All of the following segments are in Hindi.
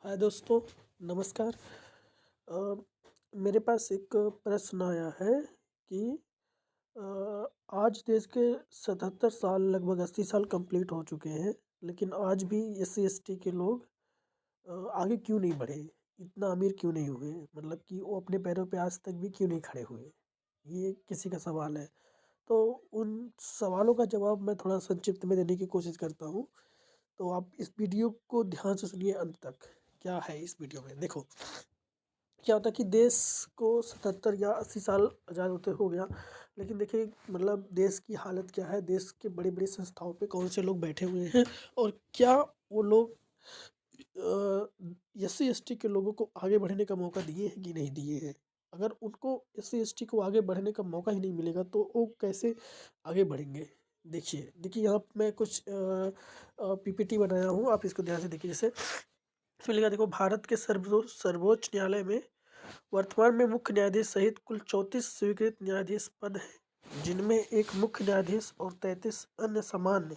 हाय दोस्तों, नमस्कार। अ, मेरे पास एक प्रश्न आया है कि आज देश के 77 साल लगभग 80 साल कंप्लीट हो चुके हैं, लेकिन आज भी एससी एसटी के लोग आगे क्यों नहीं बढ़े? इतना अमीर क्यों नहीं हुए? मतलब कि वो अपने पैरों पे आज तक भी क्यों नहीं खड़े हुए? ये किसी का सवाल है। तो उन सवालों का जवाब मैं थोड़ा संक्षिप्त में देने की कोशिश करता हूँ। तो आप इस वीडियो को ध्यान से सुनिए अंत तक। क्या है इस वीडियो में? देखो, क्या होता है कि देश को 77 या 80 साल आज़ाद होते हो गया, लेकिन देखिए मतलब देश की हालत क्या है, देश के बड़ी-बड़ी संस्थाओं पे कौन से लोग बैठे हुए हैं और क्या वो लोग एससी एसटी के लोगों को आगे बढ़ने का मौका दिए हैं कि नहीं दिए हैं। अगर उनको एससी एसटी को आगे बढ़ने का मौका ही नहीं मिलेगा तो वो कैसे आगे बढ़ेंगे। देखिए देखिए यहाँ पे मैं कुछ पीपीटी बनाया हूँ, आप इसको ध्यान से देखिए। जैसे इसमें लिखा, देखो, भारत के सर्वोच्च न्यायालय में वर्तमान में मुख्य न्यायाधीश सहित कुल 34 स्वीकृत न्यायाधीश पद हैं, जिनमें एक मुख्य न्यायाधीश और 33 अन्य सामान्य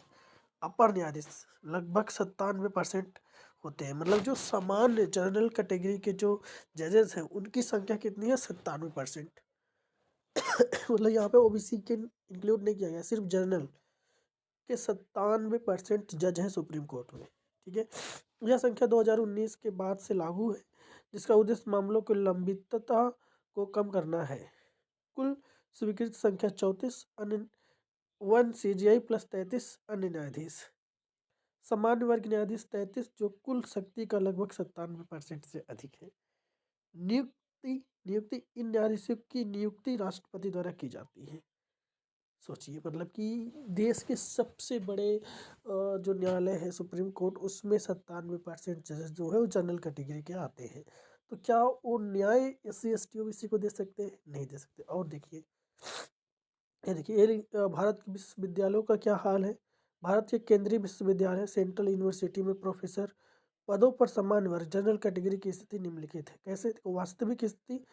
अपर न्यायाधीश लगभग 97% होते हैं। मतलब जो सामान्य जनरल कैटेगरी के जो जजेस हैं उनकी संख्या कितनी है? 97%। मतलब यहाँ पे ओबीसी के इंक्लूड नहीं किया गया, सिर्फ जनरल के 97% जज हैं सुप्रीम कोर्ट में। ठीक है, यह संख्या 2019 के बाद से लागू है, जिसका उद्देश्य मामलों की लंबितता को कम करना है। कुल स्वीकृत संख्या 34, अन्य 1 सीजीआई प्लस 33 अन्य न्यायाधीश। सामान्य वर्ग न्यायाधीश 33, जो कुल शक्ति का लगभग 97% से अधिक है। नियुक्ति नियुक्ति इन न्यायाधीशों की नियुक्ति राष्ट्रपति द्वारा की जाती है। सोचिए, मतलब कि देश के सबसे बड़े जो न्यायालय है सुप्रीम कोर्ट, उसमें 97% जजेस जो है वो जनरल कैटेगरी के आते हैं। तो क्या वो न्याय S C S T OBC को दे सकते हैं? नहीं दे सकते। और देखिए, ये देखिए, भारत के विश्वविद्यालयों का क्या हाल है। भारत के केंद्रीय विश्वविद्यालय सेंट्रल यूनिवर्सिटी में प्रोफेसर पदों पर सामान्य वर्ग जनरल कैटेगरी की स्थिति निम्नलिखित है। कैसे? देखो, वास्तविक स्थिति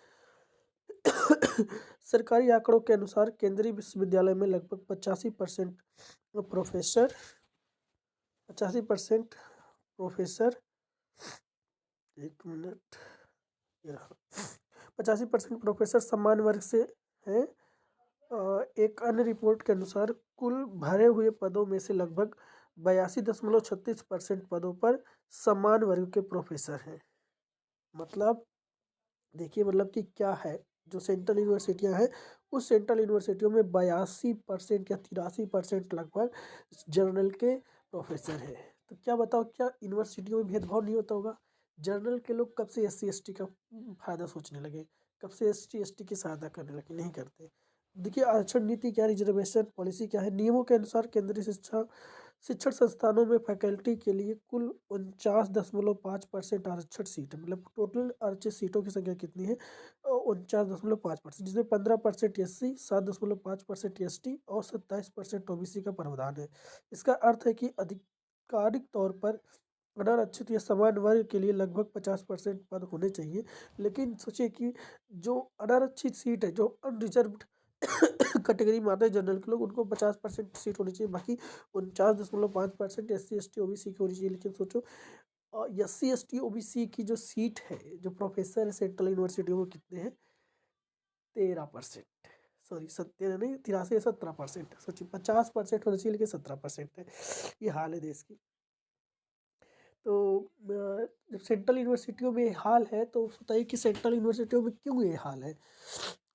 सरकारी आंकड़ों के अनुसार केंद्रीय विश्वविद्यालय में लगभग 85% प्रोफेसर 85% प्रोफेसर 1 मिनट, ये रहा, 85% प्रोफेसर सामान्य वर्ग से हैं। एक अन्य रिपोर्ट के अनुसार कुल भरे हुए पदों में से लगभग 82.36% पदों पर समान वर्ग के प्रोफेसर हैं। मतलब देखिए, मतलब कि क्या है, जो सेंट्रल यूनिवर्सिटियां हैं उस सेंट्रल यूनिवर्सिटियों में 82% या 83% लगभग जर्नल के प्रोफेसर हैं। तो क्या बताओ, क्या यूनिवर्सिटियों में भेदभाव नहीं होता होगा? जर्नल के लोग कब से एस सी एस टी का फायदा सोचने लगे? कब से एस टी एस टी की सहायता करने लगे? नहीं करते। देखिए, आरक्षण नीति क्या, रिजर्वेशन पॉलिसी क्या है। नियमों के अनुसार केंद्रीय शिक्षण संस्थानों में फैकल्टी के लिए कुल 49.5% आरक्षण सीट है। मतलब टोटल आरक्षित सीटों की संख्या कितनी है? 49.5%, जिसमें 15% एस सी, 7.5% एस टी और 27% ओबीसी का प्रावधान है। इसका अर्थ है कि आधिकारिक तौर पर अनारक्षित या समान वर्ग के लिए लगभग 50% पद होने चाहिए। लेकिन सोचिए कि जो अनारक्षित सीट है, जो अनरिजर्व्ड कैटेगरी में आते हैं जनरल के लोग, उनको 50% सीट होनी चाहिए। बाकी 49.5% S C S T OBC की होनी चाहिए। लेकिन सोचो, S C S T OBC की जो सीट है, जो प्रोफेसर है सेंट्रल यूनिवर्सिटी में, कितने हैं? 13%। सॉरी, 17 नहीं, 83 या 17%। सोचिए, 50% होना चाहिए लेकिन 17% है। ये हाल है देश की। तो जब सेंट्रल यूनिवर्सिटियों में ये हाल है तो बताइए कि सेंट्रल यूनिवर्सिटियों में क्यों ये हाल है?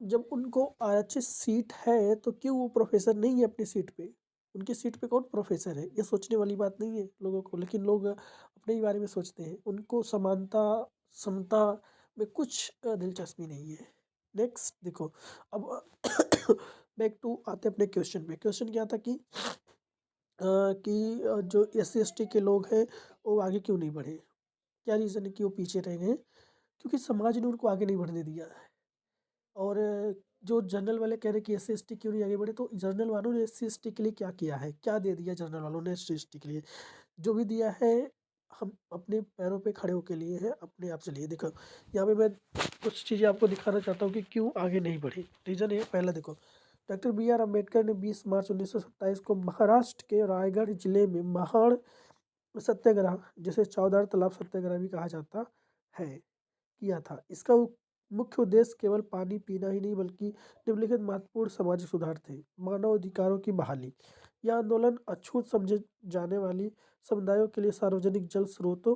जब उनको आरक्षित सीट है तो क्यों वो प्रोफेसर नहीं है अपनी सीट पे? उनकी सीट पे कौन प्रोफेसर है? ये सोचने वाली बात नहीं है लोगों को, लेकिन लोग अपने ही बारे में सोचते हैं। उनको समानता, समता में कुछ दिलचस्पी नहीं है। नेक्स्ट देखो, अब बैक टू आते अपने क्वेश्चन पे। क्वेश्चन क्या था कि जो एस सी एस टी के लोग हैं वो आगे क्यों नहीं बढ़े? क्या रीज़न है कि वो पीछे रह गए? क्योंकि समाज ने उनको आगे नहीं बढ़ने दिया है। और जो जनरल वाले कह रहे हैं कि एस सी एस टी क्यों नहीं आगे बढ़े, तो जनरल वालों ने एस सी एस टी के लिए क्या किया है? क्या दे दिया जनरल वालों ने एस सी एस टी के लिए? जो भी दिया है, हम अपने पैरों पे खड़े होके लिए हैं, अपने आप से लिए। देखो, यहाँ पे मैं कुछ चीज़ें आपको दिखाना चाहता हूँ कि क्यों आगे नहीं बढ़े। रीज़न है, पहला देखो, डॉक्टर बी आर अम्बेडकर ने 20 मार्च 1927 को महाराष्ट्र के रायगढ़ जिले में महाड़ सत्याग्रह, जिसे चौधार तालाब सत्याग्रह भी कहा जाता है, किया था। इसका मुख्य उद्देश्य केवल पानी पीना ही नहीं बल्कि निम्नलिखित महत्वपूर्ण सामाजिक सुधार थे। मानव अधिकारों की बहाली। यह आंदोलन अछूत समझे जाने वाली समुदायों के लिए सार्वजनिक जल स्रोतों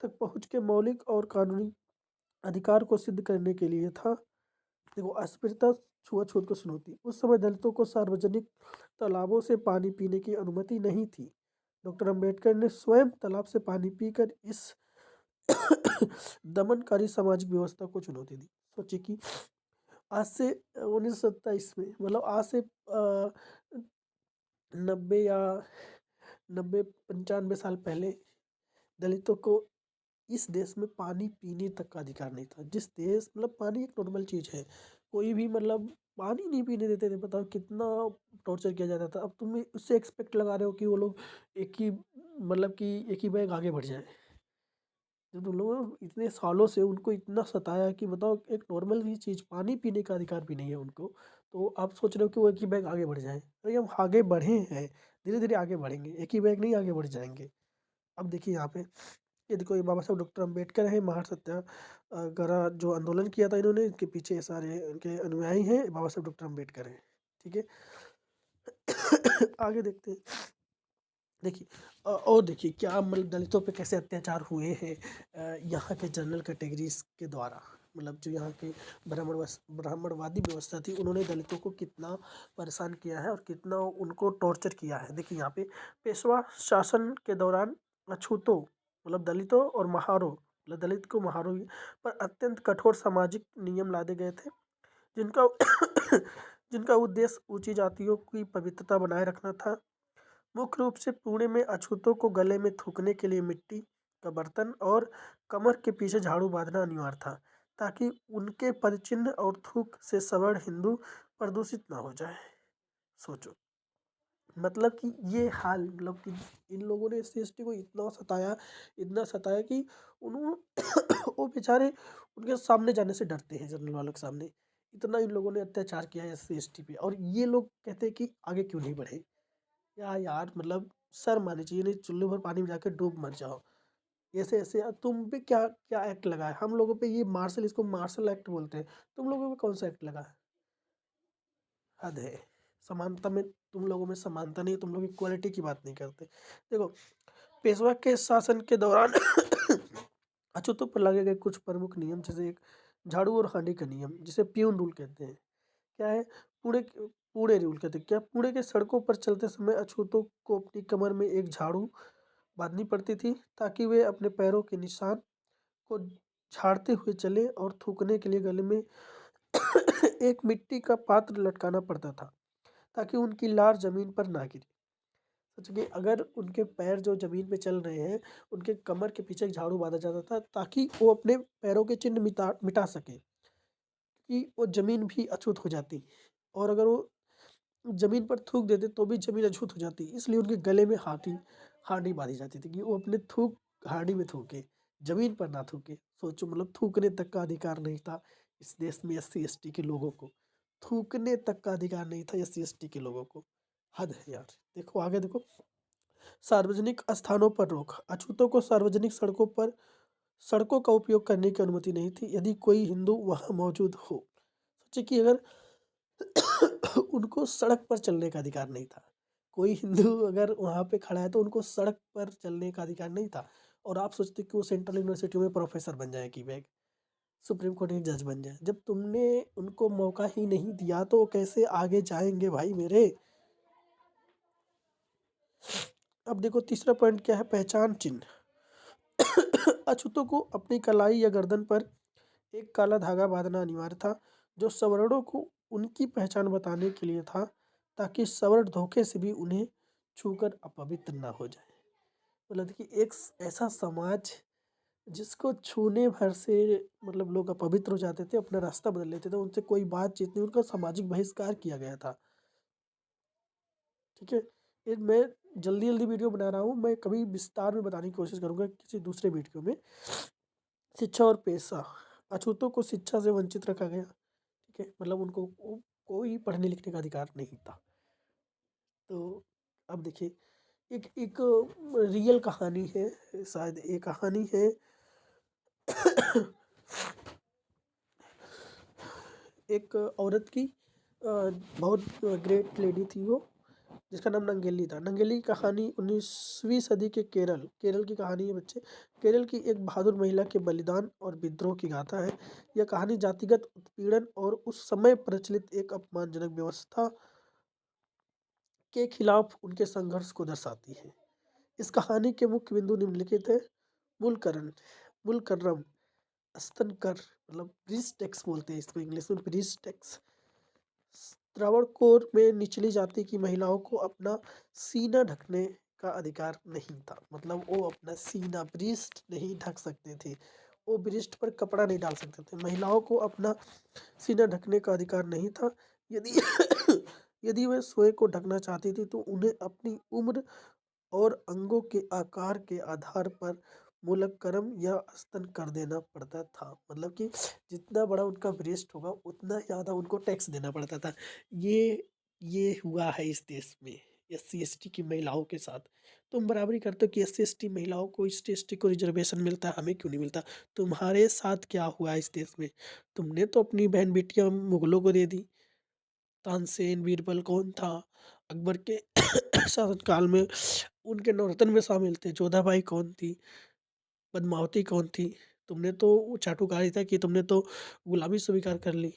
तक पहुँच के मौलिक और कानूनी अधिकार को सिद्ध करने के लिए था। देखो, अस्पृश्यता, छुआछूत को चुनौती। उस समय दलितों को सार्वजनिक तालाबों से पानी पीने की अनुमति नहीं थी। डॉक्टर अंबेडकर ने स्वयं तालाब से पानी पीकर इस दमनकारी सामाजिक व्यवस्था को चुनौती दी। सोचिए कि आज से 1927 में, मतलब आज से 90 या 95 साल पहले दलितों को इस देश में पानी पीने तक का अधिकार नहीं था। जिस देश, मतलब पानी एक नॉर्मल चीज़ है, कोई भी मतलब पानी नहीं पीने देते थे। बताओ कितना टॉर्चर किया जाता था। अब तुम उससे एक्सपेक्ट लगा रहे हो कि वो लोग एक ही, मतलब कि एक ही बैग आगे बढ़ जाए। जब तुम लोगों इतने सालों से उनको इतना सताया कि बताओ, एक नॉर्मल ही चीज़ पानी पीने का अधिकार भी नहीं है उनको, तो आप सोच रहे हो कि वो एक ही बैग आगे बढ़ जाए। अरे हम आगे बढ़े हैं, धीरे धीरे आगे बढ़ेंगे, एक ही बैग नहीं आगे बढ़ जाएंगे। अब देखिए यहाँ पे, ये देखो, ये बाबा साहब डॉक्टर अम्बेडकर हैं, महान सत्याग्रह जो आंदोलन किया था इन्होंने, इनके पीछे सारे इनके अनुयायी हैं, बाबा साहब डॉक्टर अम्बेडकर हैं। ठीक है। आगे देखते हैं। देखिए, और देखिए क्या मतलब दलितों पे कैसे अत्याचार हुए हैं यहाँ के जनरल कैटेगरीज के द्वारा। मतलब जो यहाँ के ब्राह्मणवादी व्यवस्था थी, उन्होंने दलितों को कितना परेशान किया है और कितना उनको टॉर्चर किया है। देखिए यहाँ पे पेशवा शासन के दौरान अछूतों, मतलब दलितों और महारों, मतलब दलित को महारों पर अत्यंत कठोर सामाजिक नियम लादे गए थे, जिनका जिनका उद्देश्य ऊंची जातियों की पवित्रता बनाए रखना था। मुख्य रूप से पुणे में अछूतों को गले में थूकने के लिए मिट्टी का बर्तन और कमर के पीछे झाड़ू बांधना अनिवार्य था, ताकि उनके पदचिन्ह और थूक से सवर्ण हिंदू प्रदूषित ना हो जाए। सोचो, मतलब कि ये हाल, मतलब कि इन लोगों ने SC ST को इतना सताया कि उन्होंने वो बेचारे उनके सामने जाने से डरते हैं, जनरल वालों के सामने। इतना इन लोगों ने अत्याचार किया है SC ST पे, और ये लोग कहते हैं कि आगे क्यों नहीं बढ़े। यार मतलब शर्म आनी चाहिए, नहीं चुल्लू भर पानी में जाकर डूब मर जाओ। ऐसे ऐसे यार, तुम पे क्या क्या एक्ट लगा है? हम लोगों पे ये मार्शल, इसको मार्शल एक्ट बोलते हैं। तुम लोगों पे कौन सा एक्ट लगा है? हद है। समानता में, तुम लोगों में समानता नहीं, तुम लोग इक्वालिटी की बात नहीं करते। देखो, पेशवा के शासन के दौरान अछूतों पर लगे गए कुछ प्रमुख नियम, जैसे एक झाड़ू और हांडी का नियम, जिसे प्यून रूल कहते हैं। क्या है? पुणे पुणे रूल कहते हैं। क्या पुणे के सड़कों पर चलते समय अछूतों को अपनी कमर में एक झाड़ू बांधनी पड़ती थी, ताकि वे अपने पैरों के निशान को झाड़ते हुए चले, और थूकने के लिए गले में एक मिट्टी का पात्र लटकाना पड़ता था, ताकि उनकी लार जमीन पर ना गिरे। सोचिए, अगर उनके पैर जो जमीन पे चल रहे हैं, उनके कमर के पीछे एक झाड़ू बांधा जाता था, ताकि वो अपने पैरों के चिन्ह मिटा मिटा सके, कि वो जमीन भी अछूत हो जाती। और अगर वो जमीन पर थूक देते तो भी जमीन अछूत हो जाती, इसलिए उनके गले में हांडी बांधी जाती थी, कि वो अपने थूक हांडी में थूके, जमीन पर ना थूके। सोचो, मतलब थूकने तक का अधिकार नहीं था इस देश में SC ST के लोगों को। थूकने तक का अधिकार नहीं था SC ST के लोगों को। हद है यार। देखो आगे देखो, सार्वजनिक स्थानों पर रोक। अछूतों को सार्वजनिक सड़कों का उपयोग करने की अनुमति नहीं थी, यदि कोई हिंदू वहां मौजूद हो। सोचिए कि अगर उनको सड़क पर चलने का अधिकार नहीं था, कोई हिंदू अगर वहाँ पे खड़ा है तो उनको सड़क पर चलने का अधिकार नहीं था। और आप सोचते कि वो सेंट्रल यूनिवर्सिटी में प्रोफेसर बन जाए, कि बैग सुप्रीम कोर्ट के जज बन जाए। जब तुमने उनको मौका ही नहीं दिया तो वो कैसे आगे जाएंगे भाई मेरे। अब देखो तीसरा पॉइंट क्या है, पहचान चिन्ह। अछूतों को अपनी कलाई या गर्दन पर एक काला धागा बांधना अनिवार्य था, जो सवर्णों को उनकी पहचान बताने के लिए था, ताकि सवर्ण धोखे से भी उन्हें छूकर अपवित्र ना हो जाए। मतलब देखिए, एक ऐसा समाज जिसको छूने भर से मतलब लोग अपवित्र हो जाते थे, अपना रास्ता बदल लेते थे, उनसे कोई बातचीत नहीं, उनका सामाजिक बहिष्कार किया गया था। ठीक है। ये मैं जल्दी जल्दी वीडियो बना रहा हूँ, मैं कभी विस्तार में बताने की कोशिश करूँगा किसी दूसरे वीडियो में। शिक्षा और पेशा। अछूतों को शिक्षा से वंचित रखा गया। ठीक है, मतलब उनको कोई पढ़ने लिखने का अधिकार नहीं था। तो अब देखिए, एक एक रियल कहानी है, शायद ये कहानी है एक औरत की, बहुत ग्रेट लेडी थी वो, जिसका नाम नंगेली था। नंगेली की कहानी 19वीं सदी के केरल की कहानी है बच्चे। केरल की एक बहादुर महिला के बलिदान और विद्रोह की गाथा है। यह कहानी जातिगत उत्पीड़न और उस समय प्रचलित एक अपमानजनक व्यवस्था के खिलाफ उनके संघर्ष को दर्शाती है। इस कहानी के मुख्य बिंदु निम्नलिखित है। मूलकरण मूलकर्रम स्तनकर, मतलब ब्रीस्ट टैक्स बोलते हैं इसको इंग्लिश में, ब्रीस्ट टैक्स। त्रावणकोर में निचली जाति की महिलाओं को अपना सीना ढकने का अधिकार नहीं था। मतलब वो अपना सीना, ब्रीस्ट नहीं ढक सकते थे, वो ब्रीस्ट पर कपड़ा नहीं डाल सकते थे। महिलाओं को अपना सीना ढकने का अधिकार नहीं था। यदि यदि वह स्वयं को ढकना चाहती थी तो उन्हें अपनी उम्र और अंगों के आकार के आधार पर मूलकर्म या स्तन कर देना पड़ता था। मतलब कि जितना बड़ा उनका ब्रेस्ट होगा उतना ज़्यादा उनको टैक्स देना पड़ता था। ये हुआ है इस देश में SC ST की महिलाओं के साथ। तुम बराबरी करते हो कि SC ST महिलाओं को, ST ST को रिजर्वेशन मिलता है, हमें क्यों नहीं मिलता? तुम्हारे साथ क्या हुआ इस देश में? तुमने तो अपनी बहन बेटियां मुगलों को दे दी। तानसेन, बीरबल कौन था? अकबर के शासनकाल में उनके नौरतन में शामिल थे। जोधाबाई कौन थी? पद्मावती कौन थी? तुमने तो वो चाटुकारी था कि तुमने तो गुलामी स्वीकार कर ली।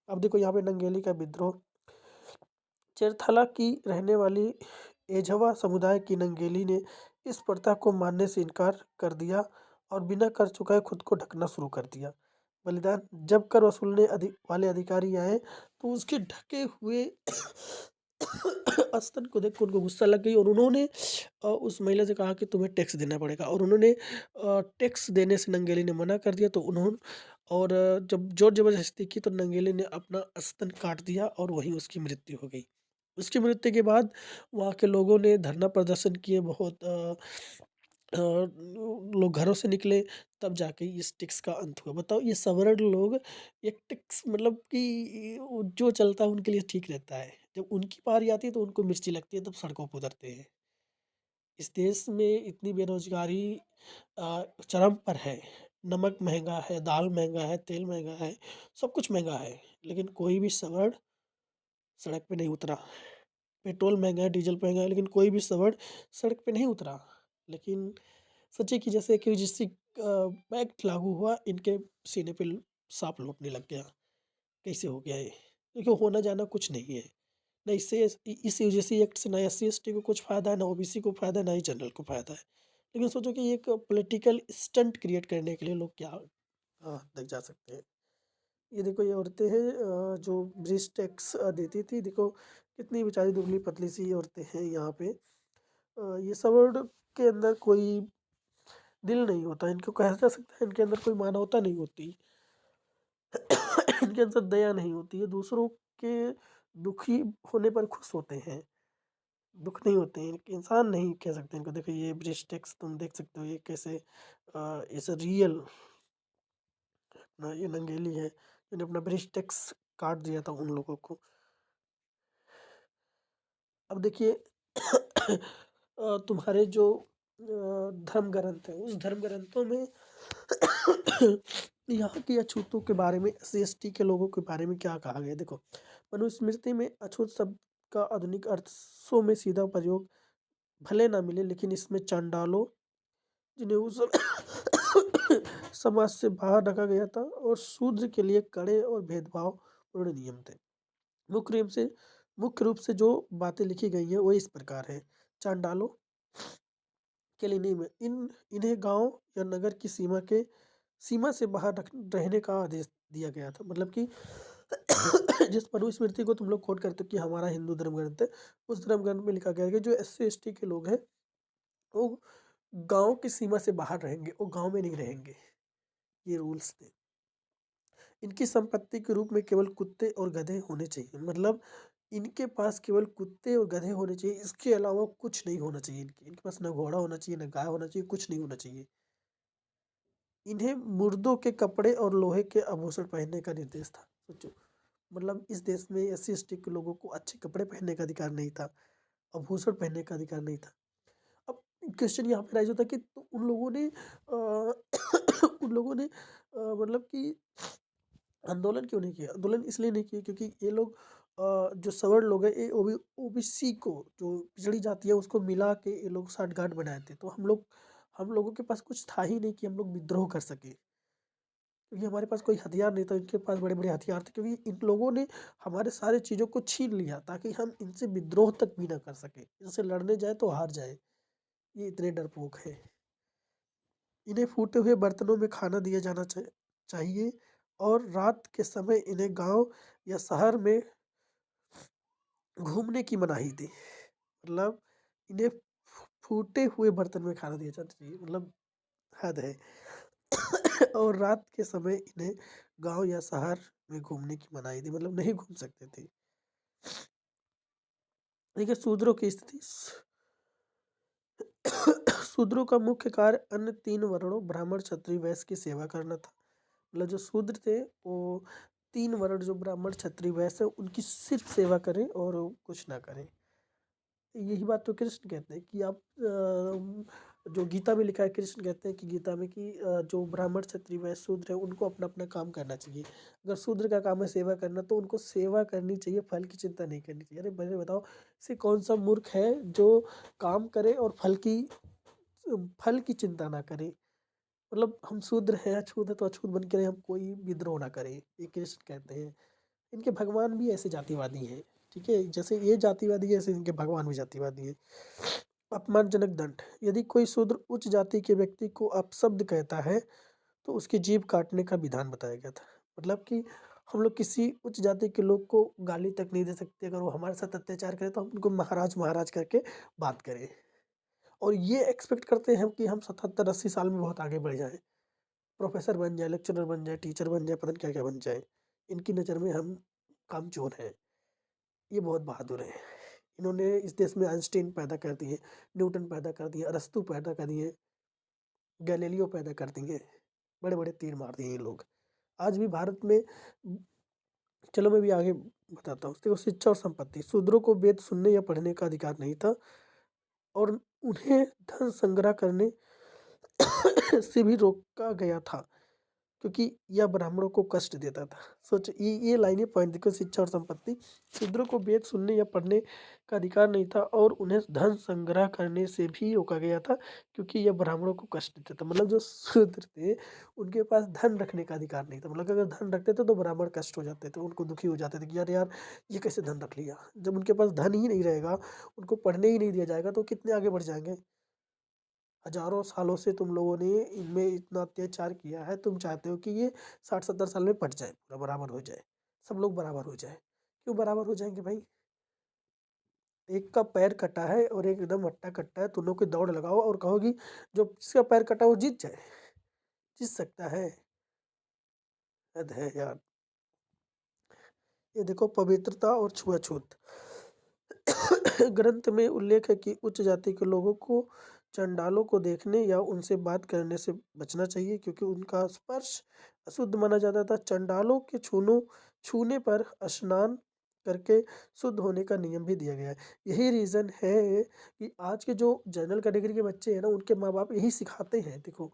अब देखो यहाँ पे नंगेली का विद्रोह। चेरथाला की रहने वाली एझवा समुदाय की नंगेली ने इस प्रथा को मानने से इनकार कर दिया और बिना कर चुकाए खुद को ढकना शुरू कर दिया। बलिदान, जब कर वसूलने वाले अधिकारी आए तो उसके ढके हुए स्तन को देख कर उनको गुस्सा लग गई और उन्होंने उस महिला से कहा कि तुम्हें टैक्स देना पड़ेगा, और उन्होंने टैक्स देने से नंगेली ने मना कर दिया। तो उन्होंने और जब जोर जबरदस्ती की तो नंगेली ने अपना स्तन काट दिया और वहीं उसकी मृत्यु हो गई। उसकी मृत्यु के बाद वहाँ के लोगों ने धरना प्रदर्शन किए, बहुत लोग घरों से निकले, तब जाके इस टैक्स का अंत हुआ। बताओ, ये सवर्ण लोग एक टैक्स, मतलब कि वो जो चलता है उनके लिए ठीक रहता है, जब उनकी बारी आती है तो उनको मिर्ची लगती है, तब सड़कों पर उतरते हैं। इस देश में इतनी बेरोजगारी चरम पर है। नमक महंगा है, दाल महंगा है, तेल महंगा है, सब कुछ महंगा है, लेकिन कोई भी सवर्ण सड़क पे नहीं उतरा। पेट्रोल महंगा है, डीजल महंगा है, लेकिन कोई भी सवर्ण सड़क पे नहीं उतरा। लेकिन सोचिए कि जैसे कि जिस एक्ट लागू हुआ, इनके सीने पे सांप लौटने लग गया। कैसे हो गया ये? देखिए, होना जाना कुछ नहीं है। ना इससे इस यूजीसी एक्ट से ना SC ST को कुछ फ़ायदा है, ना OBC को फ़ायदा है, ना ही जनरल को फ़ायदा है। लेकिन सोचो कि एक पॉलिटिकल स्टंट क्रिएट करने के लिए लोग क्या हद तक जा सकते हैं। ये देखो, ये औरतें हैं जो ब्रीस्ट टैक्स देती थी। देखो कितनी बेचारी दुबली पतली सी औरतें हैं यहाँ पे। ये सवर्ण के अंदर कोई दिल नहीं होता, इनको कहा जा सकता है इनके अंदर कोई मानवता नहीं होती। इनके अंदर दया नहीं होती है, दूसरों के दुखी होने पर खुश होते हैं, दुख नहीं होते हैं। इंसान नहीं कह सकते इनको। देखो, ये ब्रीस्ट टैक्स तुम देख सकते हो, ये कैसे इस रियल ना, ये नंगेली है जिन्होंने अपना ब्रीस्ट टैक्स काट दिया था उन लोगों को। अब देखिए तुम्हारे जो धर्म ग्रंथ है, उस धर्म ग्रंथों में यहाँ की अछूतों के बारे में, SC ST के लोगों के बारे में क्या कहा गया है? देखो, मनुस्मृति में अछूत शब्द का आधुनिक अर्थों में सीधा प्रयोग भले ना मिले, लेकिन इसमें चांडालों, जिन्हें उस समाज से बाहर रखा गया था, और शूद्र के लिए कड़े और भेदभावपूर्ण नियम थे। मुख्य रूप से मुख्य रूप से जो बातें लिखी गई हैं वो इस प्रकार है। चांडालों के लिए नियम है, इन्हें गांव या नगर की सीमा से बाहर रहने का आदेश दिया गया था। मतलब कि जिस मनुस्मृति को तुम लोग कोट करते हो कि हमारा हिंदू धर्म ग्रंथ है, उस धर्म ग्रंथ में लिखा गया है कि जो SC ST के लोग हैं वो गांव की सीमा से बाहर रहेंगे, वो गांव में नहीं रहेंगे। ये रूल्स थे। इनकी संपत्ति के रूप में केवल कुत्ते और गधे होने चाहिए। मतलब इनके पास केवल कुत्ते और गधे होने चाहिए, इसके अलावा कुछ नहीं होना चाहिए। इनके पास ना घोड़ा होना चाहिए, ना गाय होना चाहिए, कुछ नहीं होना चाहिए। इन्हें मुर्दों के कपड़े और लोहे के आभूषण पहनने का निर्देश था। सोचो, मतलब इस देश में SC ST के लोगों को अच्छे कपड़े पहनने का अधिकार नहीं था। आभूषण पहनने का अधिकार नहीं था। अब क्वेश्चन यहाँ पे राइज़ होता है कि तो उन लोगों ने उन लोगों ने मतलब कि आंदोलन क्यों नहीं किया? आंदोलन इसलिए नहीं किया क्योंकि ये लोग जो सवर्ण लोग हैं ये ओबीसी को जो पिछड़ी जाति है उसको मिला के ये लोग साठगांठ बनाए थे। तो हम लोगों के पास कुछ था ही नहीं कि हम लोग विद्रोह कर सकें। क्योंकि हमारे पास कोई हथियार नहीं था, इनके पास बड़े-बड़े हथियार थे क्योंकि इन लोगों ने हमारे सारी चीज़ों को छीन लिया ताकि हम इनसे विद्रोह तक भी ना कर सकें। इनसे लड़ने जाएँ तो हार जाएँ, ये इतने डरपोक हैं। इन्हें फूटे हुए बर्तनों में खाना दिया जाना चाहिए और रात के समय इन्हें गाँव या शहर में घूमने की मनाही थी। मतलब इन्हें फूटे हुए बर्तन में खाना दिया जाना चाहिए, मतलब हद है। और रात के समय इन्हें गाँव या शहर में घूमने की मनाही थी, मतलब नहीं घूम सकते थे। देखिए शूद्रों की स्थिति शूद्रों का मुख्य कार्य अन्य 3 वर्णों ब्राह्मण, क्षत्रिय, वैश्य की सेवा करना था। मतलब जो शूद्र थे वो 3 वर्ण जो ब्राह्मण, क्षत्रिय, वैश्य उनकी सिर्फ़ सेवा करें और कुछ ना करें। यही बात तो कृष्ण कहते हैं कि आप जो गीता में लिखा है कृष्ण कहते हैं कि गीता में कि जो ब्राह्मण, क्षत्रिय, वैश्य, शूद्र है उनको अपना-अपना काम करना चाहिए। अगर शूद्र का काम है सेवा करना तो उनको सेवा करनी चाहिए, फल की चिंता नहीं करनी चाहिए। अरे पहले बताओ ऐसे कौन-सा मूर्ख है जो काम करे और फल की चिंता ना करे। मतलब हम शूद्र हैं, अछूत है तो अछूत बन के रहें, हम कोई विद्रोह ना करें, ये कृष्ण कहते हैं। इनके भगवान भी ऐसे जातिवादी हैं, ठीक है? जैसे ये जातिवादी है, ऐसे इनके भगवान भी जातिवादी हैं। अपमानजनक दंड, यदि कोई शूद्र उच्च जाति के व्यक्ति को अपशब्द कहता है, तो उसकी जीभ काटने का विधान बताया गया था। मतलब कि हम लोग किसी उच्च जाति के लोग को गाली तक नहीं दे सकते, अगर वो हमारे साथ अत्याचार करे तो हम उनको महाराज, महाराज करके बात करें। और ये एक्सपेक्ट करते हैं कि हम 77-80 साल में बहुत आगे बढ़ जाएँ। प्रोफ़ेसर बन जाएँ, लेक्चरर बन जाएँ, टीचर बन जाएँ, पता नहीं क्या-क्या बन जाएँ। इनकी नज़र में हम कामचोर हैं, ये बहुत बहादुर हैं। इन्होंने इस देश में आइंस्टीन पैदा कर दिए, न्यूटन पैदा कर दिए, अरस्तू पैदा कर दिए, गैलीलियो पैदा कर दिए, बड़े-बड़े तीर मार दिए ये लोग। आज भी भारत में चलो मैं भी आगे बताता हूँ। देखो शिक्षा और संपत्ति, शूद्रों को वेद सुनने या पढ़ने का अधिकार नहीं था और उन्हें धन संग्रह करने से भी रोका गया था। क्योंकि यह ब्राह्मणों को कष्ट देता था। सोचो ये लाइनें पॉइंट देखो शिक्षा और संपत्ति। शूद्रों को वेद सुनने या पढ़ने का अधिकार नहीं था और उन्हें धन संग्रह करने से भी रोका गया था क्योंकि यह ब्राह्मणों को कष्ट देता था। मतलब जो शूद्र थे उनके पास धन रखने का अधिकार नहीं था। मतलब अगर धन रखते थे तो ब्राह्मण कष्ट हो जाते थे, उनको दुखी हो जाते थे कि यार यार ये कैसे धन रख लिया। जब उनके पास धन ही नहीं रहेगा, उनको पढ़ने ही नहीं दिया जाएगा तो कितने आगे बढ़ जाएँगे। हज़ारों सालों से तुम लोगों ने इनमें इतना अत्याचार किया है, तुम चाहते हो कि ये 60-70 साल में पट जाए, पूरा बराबर हो जाए, सब लोग बराबर हो जाएँ। क्यों बराबर हो जाएँगे भाई? एक का पैर कटा है और एक एकदम हट्टा-कट्टा है, दोनों की दौड़ लगाओ और कहो कि जो जिसका पैर कटा है वो जीत जाए, जीत सकता है? हद है यार। ये देखो पवित्रता और छुआछूत। ग्रंथ में उल्लेख है कि उच्च जाति के लोगों को चंडालों को देखने या उनसे बात करने से बचना चाहिए क्योंकि उनका स्पर्श अशुद्ध माना जाता था। चंडालों के छूने पर स्नान करके शुद्ध होने का नियम भी दिया गया है। यही रीज़न है कि आज के जो जनरल कैटेगरी के बच्चे हैं ना उनके माँ बाप यही सिखाते हैं। देखो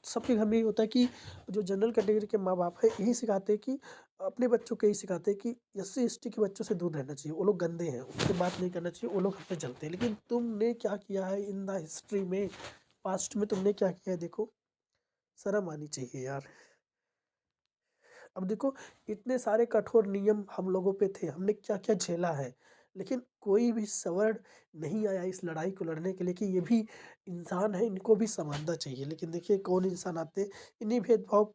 सबके घर में यही होता है कि जो जनरल कैटेगरी के माँ बाप हैं यही सिखाते हैं कि अपने बच्चों को यही सिखाते हैं कि एससी एसटी के बच्चों से दूर रहना चाहिए, वो लोग गंदे हैं, उनसे बात नहीं करना चाहिए, वो लोग हम पे जलते हैं। लेकिन तुमने क्या किया है इन द हिस्ट्री में, पास्ट में तुमने क्या किया है देखो, शर्म आनी चाहिए यार। अब देखो इतने सारे कठोर नियम हम लोगों पे थे, हमने क्या-क्या झेला है, लेकिन कोई भी सवर्ण नहीं आया इस लड़ाई को लड़ने के लिए कि ये भी इंसान है, इनको भी समानता चाहिए। लेकिन देखिए कौन इंसान आते, इन्हीं भेदभाव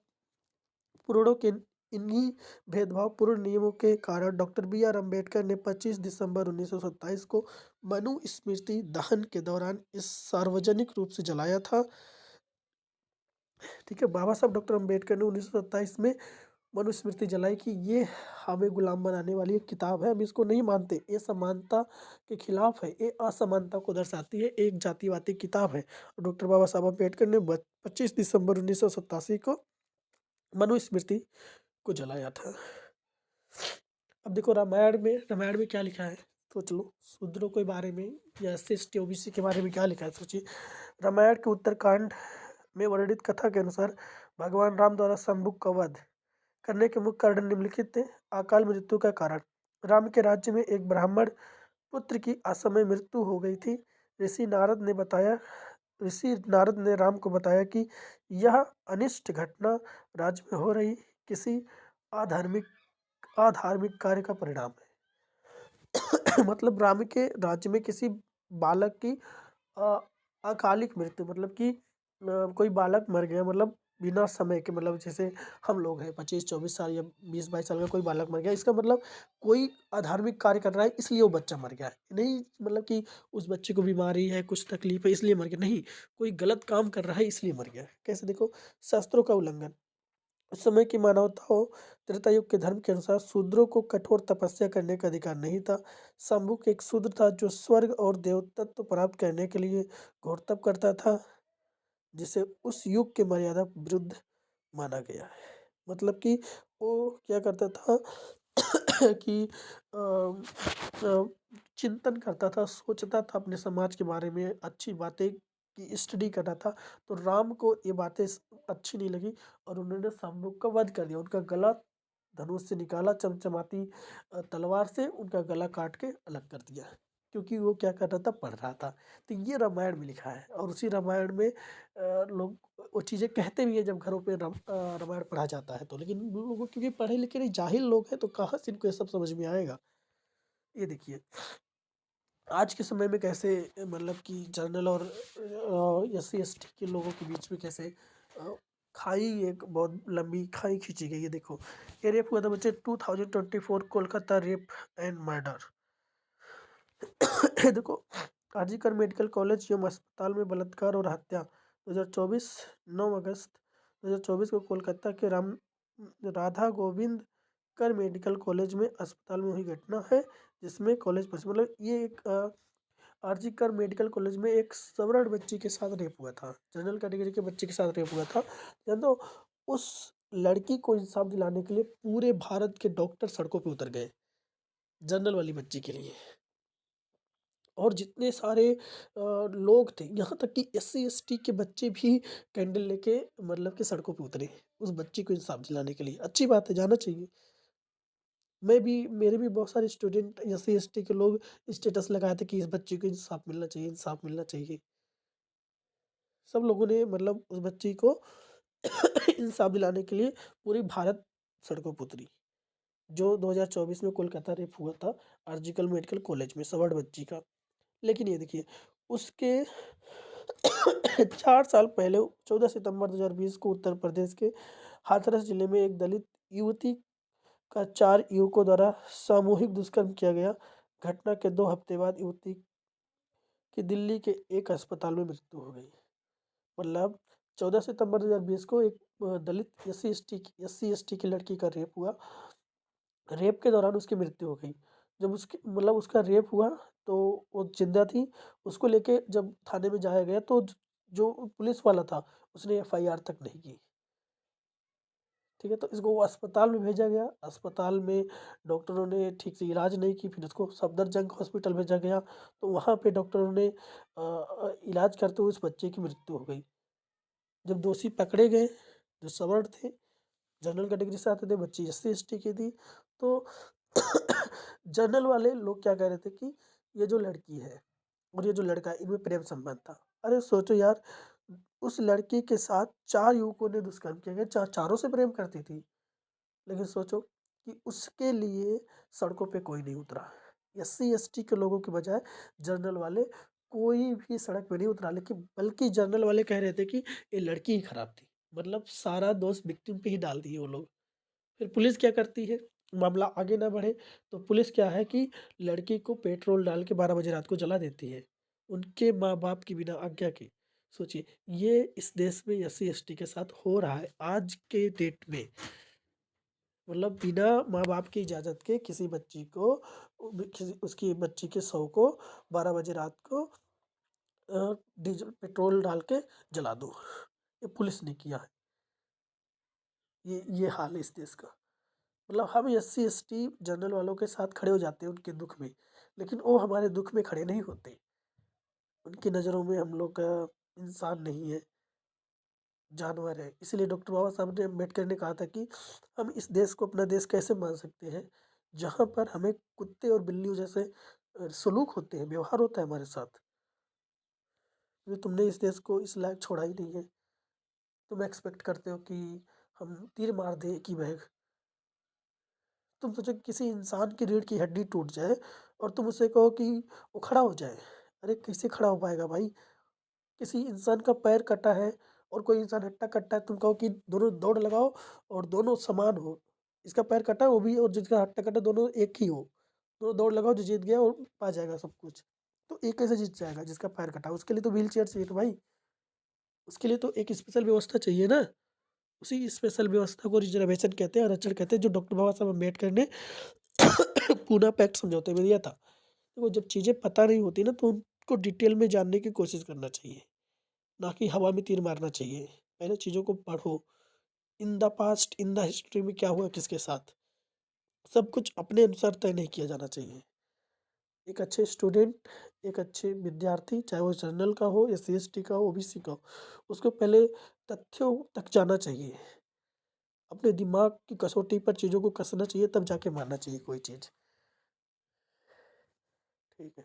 पूर्णों के इन्हीं भेदभावपूर्ण नियमों के कारण डॉक्टर बी आर अम्बेडकर ने 25 दिसंबर 1927 को मनुस्मृति दहन के दौरान इस सार्वजनिक रूप से जलाया था। ठीक है, बाबा साहब डॉक्टर अम्बेडकर ने 1927 में मनुस्मृति जलाई कि ये हमें गुलाम बनाने वाली एक किताब है, हम इसको नहीं मानते, ये समानता के खिलाफ है, ये असमानता को दर्शाती है, एक जातिवादी किताब है। डॉक्टर बाबा साहब अम्बेडकर ने 25 दिसंबर 1987 को मनुस्मृति को जलाया था। अब देखो रामायण में क्या लिखा है? सोच लो शूद्रों के बारे में या S C S T OBC के बारे में क्या लिखा है, सोचिए। रामायण के उत्तरकांड में वर्णित कथा के अनुसार भगवान राम द्वारा शंभुक का वध करने के मुख्य कारण निम्नलिखित थे। अकाल मृत्यु का कारण, राम के राज्य में एक ब्राह्मण पुत्र की असमय मृत्यु हो गई थी। ऋषि नारद ने राम को बताया कि यह अनिष्ट घटना राज्य में हो रही किसी अधार्मिक अधार्मिक कार्य का परिणाम है। मतलब राम के राज्य में किसी बालक की अ, अकालिक मृत्यु, मतलब कि कोई बालक मर गया, मतलब बिना समय के, मतलब जैसे हम लोग हैं 25-24 साल या 20-22 साल का कोई बालक मर गया, इसका मतलब कोई अधार्मिक कार्य कर रहा है इसलिए वो बच्चा मर गया है, नहीं मतलब कि उस बच्चे को बीमारी है, कुछ तकलीफ है इसलिए मर गया, नहीं, कोई गलत काम कर रहा है इसलिए मर गया। कैसे देखो, शास्त्रों का उल्लंघन, उस समय की मानवताओं त्रेता युग के धर्म के अनुसार शूद्रों को कठोर तपस्या करने का अधिकार नहीं था। शंभुक एक शूद्र था जो स्वर्ग और देवतत्व प्राप्त करने के लिए घोर तप करता था, जिसे उस युग के मर्यादा विरुद्ध माना गया है। मतलब कि वो क्या करता था कि अ, चिंतन करता था, सोचता था अपने समाज के बारे में, अच्छी बातें की स्टडी कर रहा था। तो राम को ये बातें अच्छी नहीं लगी और उन्होंने शामुक का वध कर दिया। उनका गला धनुष से निकाला, चमचमाती तलवार से उनका गला काट के अलग कर दिया, क्योंकि वो क्या कर रहा था, पढ़ रहा था। तो ये रामायण में लिखा है और उसी रामायण में लोग वो चीज़ें कहते भी हैं जब घरों पे रामायण पढ़ा जाता है तो। लेकिन लोगों, क्योंकि पढ़े लिखे नहीं, जाहिल लोग हैं, तो कहाँ से इनको ये सब समझ में आएगा। ये देखिए आज के समय में कैसे मतलब कि जनरल और एस सी एस टी के लोगों के बीच में कैसे अ, खाई, एक बहुत लंबी खाई खींची गई है। देखो ये रेप हुआ था बच्चे 2024 कोलकाता रेप एंड मर्डर। देखो आरजीकर मेडिकल कॉलेज एवं अस्पताल में बलात्कार और हत्या 2024 9 अगस्त 2024 को कोलकाता के राधा गोविंद कर मेडिकल कॉलेज में अस्पताल में हुई घटना है, जिसमें कॉलेज पर मतलब ये एक आरजी कर मेडिकल कॉलेज में एक सवर्ण बच्ची के साथ रेप हुआ था, जनरल कैटेगरी के बच्चे के साथ रेप हुआ था। तो उस लड़की को इंसाफ दिलाने के लिए पूरे भारत के डॉक्टर सड़कों पे उतर गए जनरल वाली बच्ची के लिए। और जितने सारे लोग थे, यहाँ तक कि एस सी एस टी के बच्चे भी कैंडल लेके मतलब कि सड़कों पे उतरे उस बच्ची को इंसाफ दिलाने के लिए। अच्छी बात है, जाना चाहिए। मैं भी, मेरे भी बहुत सारे student S C S T के लोग स्टेटस लगाए थे कि इस बच्ची को इंसाफ मिलना चाहिए, इंसाफ मिलना चाहिए। सब लोगों ने मतलब उस बच्ची को इंसाफ दिलाने के लिए पूरी भारत सड़कों पर उतरी। जो 2024 में कोलकाता रेप हुआ था आरजिकल मेडिकल कॉलेज में सवर्ण बच्ची का। लेकिन ये देखिए उसके 4 साल पहले 14 सितंबर 2020 को उत्तर प्रदेश के हाथरस जिले में एक दलित युवती का 4 युवकों द्वारा सामूहिक दुष्कर्म किया गया। घटना के 2 हफ्ते बाद युवती की दिल्ली के एक अस्पताल में मृत्यु हो गई। मतलब 14 सितंबर 2020 को एक दलित एस सी एस टी की लड़की का रेप हुआ। रेप के दौरान उसकी मृत्यु हो गई। जब उसकी मतलब उसका रेप हुआ तो वो जिंदा थी। उसको लेके जब थाने में जाया गया तो जो पुलिस वाला था उसने एफआईआर तक नहीं की। ठीक है, तो इसको वो अस्पताल में भेजा गया। अस्पताल में डॉक्टरों ने ठीक से इलाज नहीं की, फिर उसको सफदरजंग हॉस्पिटल भेजा गया। तो वहाँ पे डॉक्टरों ने इलाज करते हुए उस बच्चे की मृत्यु हो गई। जब दोषी पकड़े गए, जो सवर्ण थे, जनरल कैटेगरी से आते थे, बच्ची एस सी एस टी की थी, तो जनरल वाले लोग क्या कह रहे थे कि ये जो लड़की है और ये जो लड़का है इनमें प्रेम संबंध था। अरे सोचो यार, उस लड़की के साथ 4 युवकों ने दुष्कर्म किया गया, चारों से प्रेम करती थी। लेकिन सोचो कि उसके लिए सड़कों पे कोई नहीं उतरा। एस सी एस टी के लोगों के बजाय जनरल वाले कोई भी सड़क पे नहीं उतरा, लेकिन बल्कि जनरल वाले कह रहे थे कि ये लड़की ही खराब थी। मतलब सारा दोष विक्टिम पे ही डाल दिए वो लोग। फिर पुलिस क्या करती है, मामला आगे ना बढ़े तो पुलिस क्या है कि लड़की को पेट्रोल डाल के 12 बजे रात को जला देती है, उनके माँ बाप की बिना आज्ञा के। सोचिए ये इस देश में एस सी एस टी के साथ हो रहा है आज के डेट में। मतलब बिना माँ बाप की इजाज़त के किसी बच्ची को, किसी उसकी बच्ची के शव को 12 बजे रात को डीजल पेट्रोल डाल के जला दो। ये पुलिस ने किया है। ये हाल है इस देश का। मतलब हम S C S T general वालों के साथ खड़े हो जाते हैं उनके दुख में। लेकिन वो हमारे दुःख में खड़े नहीं होते। उनकी नज़रों में हम लोग इंसान नहीं है, जानवर है। इसीलिए डॉक्टर बाबा साहब ने अम्बेडकर ने कहा था कि हम इस देश को अपना देश कैसे मान सकते हैं, जहाँ पर हमें कुत्ते और बिल्लियों जैसे सलूक होते हैं, व्यवहार होता है हमारे साथ। क्योंकि तुमने इस देश को इस लायक छोड़ा ही नहीं है। तुम एक्सपेक्ट करते हो कि हम तीर मार दें एक ही बैग। तुम सोचो कि किसी इंसान की रीढ़ की हड्डी टूट जाए और तुम उसे कहो कि वो खड़ा हो जाए। अरे कैसे खड़ा हो पाएगा भाई? किसी इंसान का पैर कटा है और कोई इंसान हट्टा कट्टा है, तुम कहो कि दोनों दौड़ लगाओ और दोनों समान हो। इसका पैर कटा है वो भी और जिसका हट्टा कटा दोनों एक ही हो। दोनों दौड़ लगाओ, जो जीत गया वो पा जाएगा सब कुछ। तो एक कैसे जीत जाएगा जिसका पैर कटा है? उसके लिए तो व्हीलचेयर चाहिए ना भाई। उसके लिए तो एक स्पेशल व्यवस्था चाहिए ना। उसी स्पेशल व्यवस्था को रिजर्वेशन कहते हैं, आरक्षण कहते हैं, जो डॉक्टर बाबा साहब अम्बेडकर ने पूना पैक्ट समझौते में दिया था। देखो जब चीज़ें पता नहीं होती ना तो उनको डिटेल में जानने की कोशिश करना चाहिए, ना कि हवा में तीर मारना चाहिए। पहले चीज़ों को पढ़ो, in the past, in the history में क्या हुआ किसके साथ, सब कुछ अपने अनुसार तय नहीं किया जाना चाहिए। एक अच्छे स्टूडेंट, एक अच्छे विद्यार्थी, चाहे वो जनरल का हो, एससी एसटी का हो, ओबीसी का हो, उसको पहले तथ्यों तक जाना चाहिए। अपने दिमाग की कसौटी पर चीज़ों को कसना चाहिए, तब जाके मानना चाहिए कोई चीज़। ठीक है।